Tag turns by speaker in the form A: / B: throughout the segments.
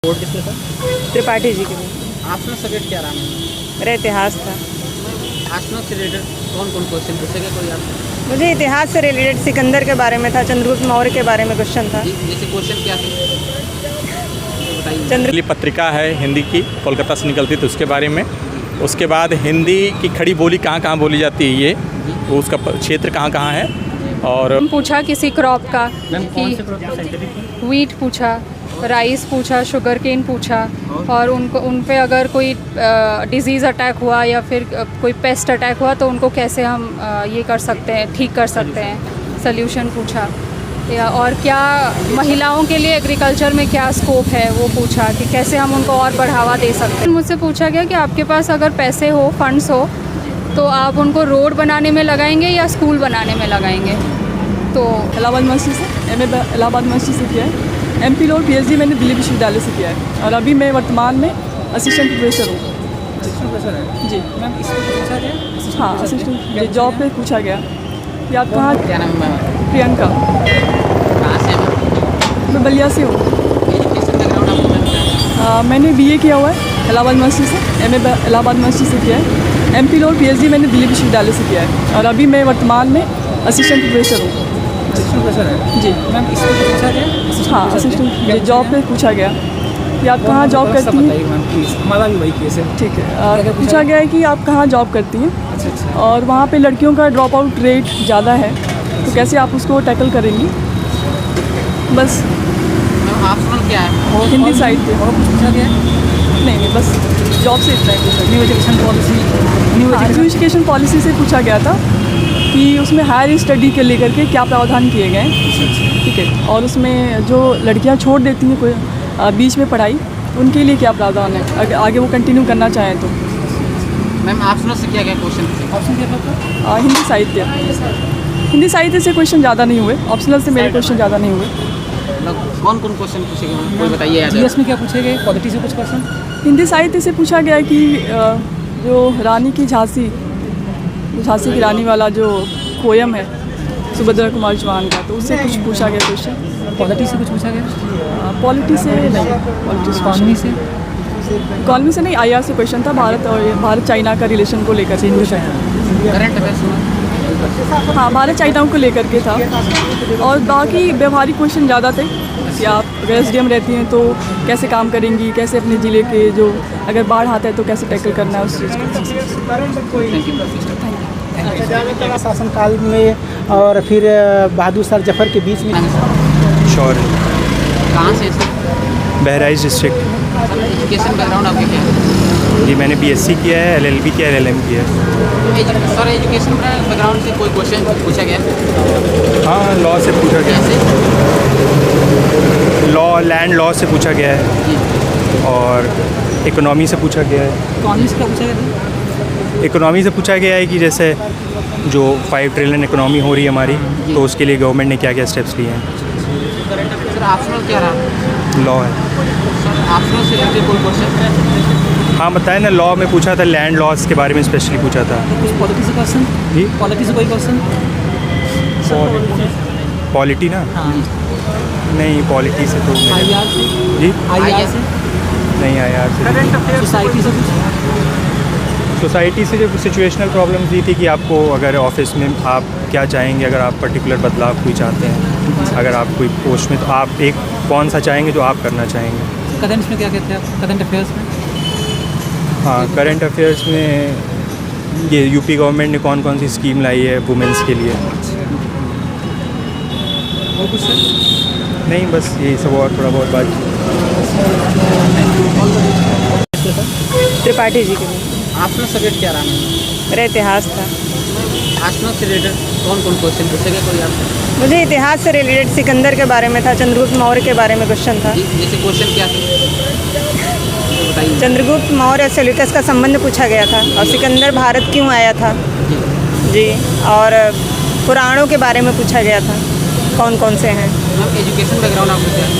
A: Vote किसने था?
B: त्रिपाठी जी के लिए।
A: आपका सब्जेक्ट क्या रहा है?
B: मेरा इतिहास था।
A: आसमान से रिलेटेड कौन कौन क्वेश्चन पूछेगा कोई आपसे?
B: मुझे इतिहास से रिलेटेड सिकंदर के बारे में था, चंद्रगुप्त मौर्य के बारे में क्वेश्चन था।
A: जैसे क्वेश्चन क्या थे बताइए।
B: चंद्र
C: पत्रिका है हिंदी की, कोलकाता से निकलती है तो उसके बारे में। उसके बाद हिंदी की खड़ी बोली कहाँ कहाँ बोली जाती है, ये उसका क्षेत्र कहाँ कहाँ है। और
D: पूछा किसी क्रॉप का कि वीट पूछा, राइस पूछा, शुगर केन पूछा, और उन पे अगर कोई डिज़ीज़ अटैक हुआ या फिर कोई पेस्ट अटैक हुआ तो उनको कैसे हम ये कर सकते हैं, ठीक कर सकते हैं, सल्यूशन पूछा। या और क्या महिलाओं के लिए एग्रीकल्चर में क्या स्कोप है वो पूछा कि कैसे हम उनको और बढ़ावा दे सकते हैं। मुझसे पूछा गया कि आपके पास अगर पैसे हो, फंड्स हो, तो आप उनको रोड बनाने में लगाएंगे या स्कूल बनाने में लगाएंगे। तो
E: इलाहाबाद यूनिवर्सिटी से एमए इलाहाबाद यूनिवर्सिटी से किया है। एमपी और पीएचडी मैंने दिल्ली विश्वविद्यालय से किया है और अभी मैं वर्तमान में असिस्टेंट प्रोफेसर हूँ। जी
A: मैम, इसमें पूछा गया?
E: हाँ, असिस्टेंट जॉब पे पूछा गया कि आप कहाँ।
A: क्या नाम है?
E: प्रियंका।
A: कहाँ से हैं?
E: मैं बलिया से हूँ।
A: एजुकेशन बैकग्राउंड आपको बताया?
E: मैंने बीए किया हुआ है इलाहाबाद यूनिवर्सिटी से, एमए इलाहाबाद यूनिवर्सिटी से किया है। एमपी और पीएचडी मैंने दिल्ली विश्वविद्यालय से किया है और अभी मैं वर्तमान में असिस्टेंट प्रोफेसर हूँ।
A: प्रोफेसर है
E: जी
A: मैम, इसमें पूछा गया?
E: हाँ, असिस्टेंट जॉब पे पूछा गया कि आप कहाँ जॉब करती हैं।
A: बताइए मैम प्लीज़, हमारा भी वही केस है।
E: ठीक है। पूछा गया है कि आप कहाँ जॉब करती हैं और वहाँ पे लड़कियों का ड्रॉप आउट रेट ज़्यादा है, तो कैसे आप उसको टैकल करेंगी। बस
A: मैम, ऑप्शनल क्या है?
E: हिंदी साइड पे।
A: और कुछ पूछा गया?
E: नहीं, बस जॉब से इतना ही।
A: New education policy.
E: New education policy से पूछा गया था कि उसमें हायर स्टडी के लेकर के क्या प्रावधान किए गए हैं। ठीक है। और उसमें जो लड़कियां छोड़ देती हैं कोई बीच में पढ़ाई, उनके लिए क्या प्रावधान है अगर आगे वो कंटिन्यू करना चाहें तो।
A: मैम, ऑप्शनल से क्या क्या क्वेश्चन पूछे? ऑप्शन क्या था?
E: हिंदी साहित्य। हिंदी साहित्य से क्वेश्चन ज़्यादा नहीं हुए, ऑप्शनल से मेरे क्वेश्चन ज़्यादा नहीं हुए।
A: मतलब कौन कौन क्वेश्चन पूछेगा मैम, कोई बताइए। जीएस में क्या पूछे गए? पॉलिटी से कुछ क्वेश्चन?
E: हिंदी साहित्य से पूछा गया कि जो रानी की झांसी की रानी वाला जो पोयम है सुभद्रा कुमार चौहान का, तो उससे कुछ पूछा गया क्वेश्चन।
A: पॉलिटी से कुछ पूछा गया?
E: पॉलिटी से नहीं। पॉलिटिक्स
A: इकोनॉमी से?
E: इकॉनमी से नहीं, आईआर से क्वेश्चन था, भारत चाइना का रिलेशन को लेकर के।
A: करंट अफेयर्स में?
E: हाँ, भारत चाइना को लेकर के था। और बाकी व्यवहारिक क्वेश्चन ज़्यादा थे कि आप अगर एसडीएम रहती हैं तो कैसे काम करेंगी, कैसे अपने ज़िले के जो अगर बाढ़ आता है तो कैसे टैकल करना है उस चीज़ को।
F: शासनकाल में और फिर बहादुर शाह जफर के बीच में।
C: शौर्य।
A: कहाँ से sir?
C: Bahraich district.
A: Education background आपके क्या है?
C: जी मैंने बीएससी किया है, एलएलबी किया है, एलएलएम किया है।
A: सर, एजुकेशन बैकग्राउंड से कोई क्वेश्चन पूछा गया?
C: हाँ, लॉ से पूछा गया है। लैंड लॉ से पूछा गया है और इकोनॉमी से पूछा गया है।
A: इकोनॉमी से क्या पूछा गया?
C: इकोनॉमी से पूछा गया है कि जैसे जो 5 ट्रिलियन इकोनॉमी हो रही है हमारी, तो उसके लिए गवर्नमेंट ने क्या क्या स्टेप्स लिए हैं।
A: सर, ऑप्शनल क्या रहा?
C: लॉ है।
A: सर, ऑप्शनल से रिलेटेड कोई क्वेश्चन?
C: हाँ बताएं ना, लॉ में पूछा था, लैंड लॉस के बारे में स्पेशली पूछा था।
A: कुछ पॉलिटी से क्वेश्चन?
C: जी
A: पॉलिटी से कोई क्वेश्चन?
C: पॉलिटी ना?
A: हाँ।
C: नहीं, पॉलिटी से तो नहीं।
A: आईआर से?
C: जी
A: आईआर से?
C: नहीं, आईआर से।
A: सोसाइटी से कुछ?
C: सोसाइटी से जो सिचुएशनल प्रॉब्लम दी थी कि आपको अगर ऑफिस में आप क्या चाहेंगे, अगर आप पर्टिकुलर बदलाव कोई चाहते हैं, अगर आप कोई पोस्ट में, तो आप एक कौन सा चाहेंगे जो आप करना चाहेंगे।
A: करंट में क्या कहते हैं आप? करंट अफेयर्स में?
C: हाँ, करंट अफेयर्स में ये यूपी गवर्नमेंट ने कौन कौन सी स्कीम लाई है वुमेंस के लिए।
A: और कुछ सर?
C: नहीं, बस यही सब और थोड़ा बहुत बात।
B: त्रिपाठी जी के लिए।
A: आपका सब्जेक्ट क्या रहा है?
B: मेरा इतिहास था।
A: आसमान से रिलेटेड कौन कौन क्वेश्चन पूछेगा कोई आपसे?
B: मुझे इतिहास से रिलेटेड सिकंदर के बारे में था, चंद्रगुप्त मौर्य के बारे में क्वेश्चन था।
A: जैसे क्वेश्चन क्या थे बताइए।
B: चंद्रगुप्त मौर्य और सेल्यूकस का संबंध पूछा गया था और सिकंदर भारत क्यों आया था जी, और पुराणों के बारे में पूछा गया था, कौन कौन से हैं।
A: मैम, एजुकेशन बैकग्राउंड आपका क्या है?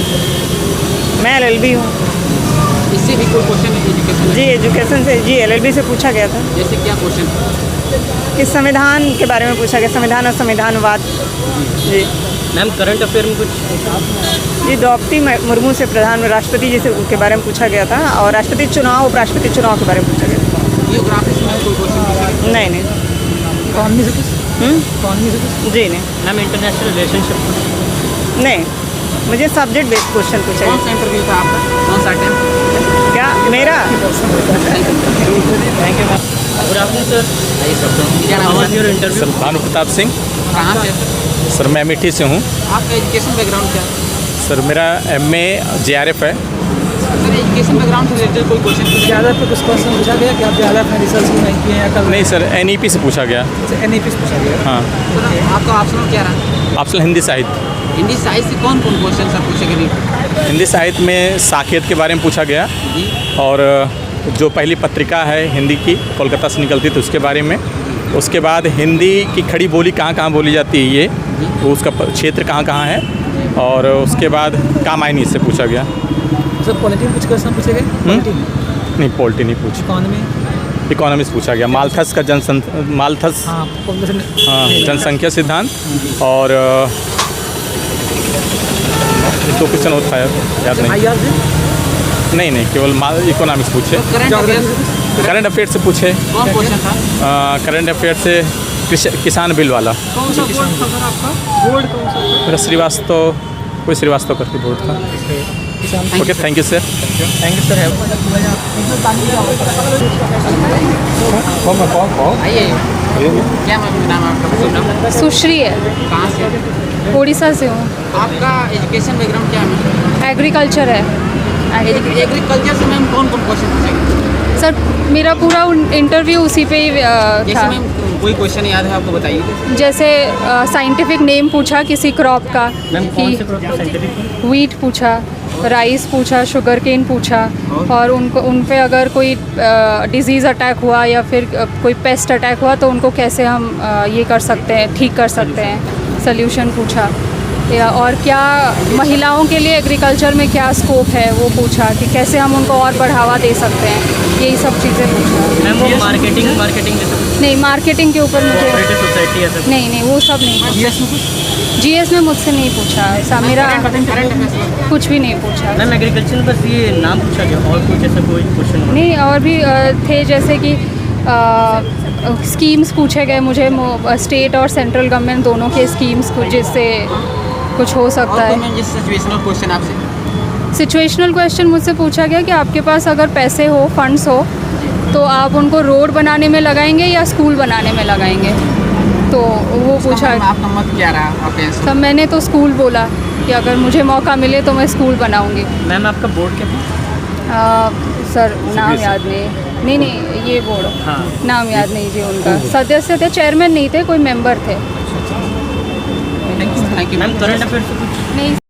B: मैं एलएलबी हूँ।
A: इससे भी कोई क्वेश्चन है एजुकेशन?
B: जी, एजुकेशन से, जी एलएलबी से पूछा गया था।
A: जैसे क्या क्वेश्चन?
B: कि संविधान के बारे में पूछा गया, संविधान और संविधानवाद। जी।
A: मैम करंट अफेयर में कुछ
B: जी द्रौपदी मुर्मू से प्रधान राष्ट्रपति जी से के बारे में पूछा गया था, और राष्ट्रपति चुनाव उपराष्ट्रपति चुनाव के बारे में पूछा गया था।
A: जियोग्राफी से मैम कोई क्वेश्चन?
B: नहीं नहीं।
A: इकोनॉमी से कुछ? इकोनॉमी से कुछ?
B: जी नहीं
A: मैम इंटरनेशनल रिलेशनशिप?
B: नहीं, मुझे सब्जेक्ट बेस्ड क्वेश्चन पूछा
A: कौन
B: गया।
A: सा इंटरव्यू था आपका, कौन सा अटेम्प्ट?
B: क्या मेरा?
A: Thank you ma'am. Good afternoon sir. आइए सर, क्या नाम है? Your interview?
G: Sir Bhanu Pratap Singh.
A: कहाँ से सर?
G: सर मैं मिठी से हूँ।
A: आपका एजुकेशन बैकग्राउंड क्या है?
G: सर मेरा MA JRF है।
A: सर एजुकेशन बैकग्राउंड से रिलेटेड कोई क्वेश्चन पूछा?
F: ज़्यादा पे कुछ क्वेश्चन पूछा गया कि आप ज़्यादा अपना रिसर्च नहीं किए हैं या कल
G: नहीं सर NEP से पूछा गया।
F: NEP से पूछा गया।
G: हाँ,
A: सर आपका ऑप्शनल क्या रहा?
G: ऑप्शनल हिंदी साहित्य।
A: हिंदी साहित्य से कौन कौन क्वेश्चन सर पूछे गए?
G: हिंदी साहित्य में साकेत के बारे में पूछा गया,
A: जी
G: और जो पहली पत्रिका है हिंदी की कोलकाता से निकलती थी उसके बारे में। उसके बाद हिंदी की खड़ी बोली कहाँ कहाँ बोली जाती है, ये वो उसका क्षेत्र कहाँ कहाँ है, और उसके बाद कामायनी से पूछा गया।
F: सर पॉलिटी में कुछ क्वेश्चन पूछे गए? पॉलिटी में?
G: नहीं पॉलिटी नहीं पूछी,
F: इकोनॉमी?
G: इकोनॉमी से पूछा गया। माल्थस का माल्थस
F: हाँ population-
G: हाँ जनसंख्या सिद्धांत, और दो क्वेश्चन होता है याद नहीं।
F: IR से?
G: नहीं केवल इकोनॉमिक्स पूछे।
A: करंट अफेयर
G: करंट अफेयर से पूछे।
A: कौन क्वेश्चन था?
G: करंट अफेयर से किसान बिल वाला।
A: कौन सा बोर्ड था सर आपका? बोर्ड कौन सा?
G: मेरा श्रीवास्तव, कोई श्रीवास्तव करके बोर्ड था। Okay thank you sir.
A: Thank you sir. आइए, क्या नाम है आपका? शुभ नाम?
D: सुश्री है,
A: कहाँ से?
D: उड़ीसा से हूँ।
A: आपका एजुकेशन बैकग्राउंड क्या है?
D: एग्रीकल्चर है।
A: एग्रीकल्चर से मैम कौन कौन क्वेश्चन पूछेंगे?
D: सर मेरा पूरा इंटरव्यू उसी पे ही
A: जैसे
D: था।
A: मैम कोई क्वेश्चन याद है आपको बताइए।
D: जैसे साइंटिफिक नेम पूछा किसी क्रॉप का, कि व्हीट पूछा, राइस पूछा, शुगर केन पूछा, और उनको उन पे अगर कोई डिजीज़ अटैक हुआ या फिर कोई पेस्ट अटैक हुआ तो उनको कैसे हम ये कर सकते हैं, ठीक कर सकते हैं, सोल्यूशन पूछा। या और क्या महिलाओं के लिए एग्रीकल्चर में क्या स्कोप है वो पूछा, कि कैसे हम उनको और बढ़ावा दे सकते हैं, यही सब चीज़ें पूछा।
A: मैम वो मार्केटिंग
D: नहीं मार्केटिंग के ऊपर मुझे
A: सोसाइटी है
D: नहीं वो सब नहीं पूछा। GS में मुझसे नहीं पूछा, मेरा कुछ भी नहीं पूछा।
A: मैम एग्रीकल्चर में बस ये नाम पूछा गया और कुछ ऐसा कोई क्वेश्चन?
D: नहीं और भी थे, जैसे कि स्कीम्स पूछे गए मुझे, स्टेट और सेंट्रल गवर्नमेंट दोनों के स्कीम्स जिससे कुछ हो सकता है।
A: मैम जैसे सिचुएशनल क्वेश्चन आपसे?
D: सिचुएशनल क्वेश्चन मुझसे पूछा गया कि आपके पास अगर पैसे हो, फंड्स हो, तो आप उनको रोड बनाने में लगाएंगे या स्कूल बनाने में लगाएंगे, तो वो पूछा।
A: आपका मत क्या रहा आपके आंसर?
D: तब मैंने तो स्कूल बोला कि अगर मुझे मौका मिले तो मैं स्कूल बनाऊंगी।
A: मैम आपका बोर्ड क्या?
D: सर नाम याद नहीं ये बोर्ड
A: हाँ।
D: नाम याद नहीं जी उनका। सदस्य थे, चेयरमैन नहीं थे, कोई मेंबर थे।
A: Thank you ma'am. Current affair से कुछ?
D: नहीं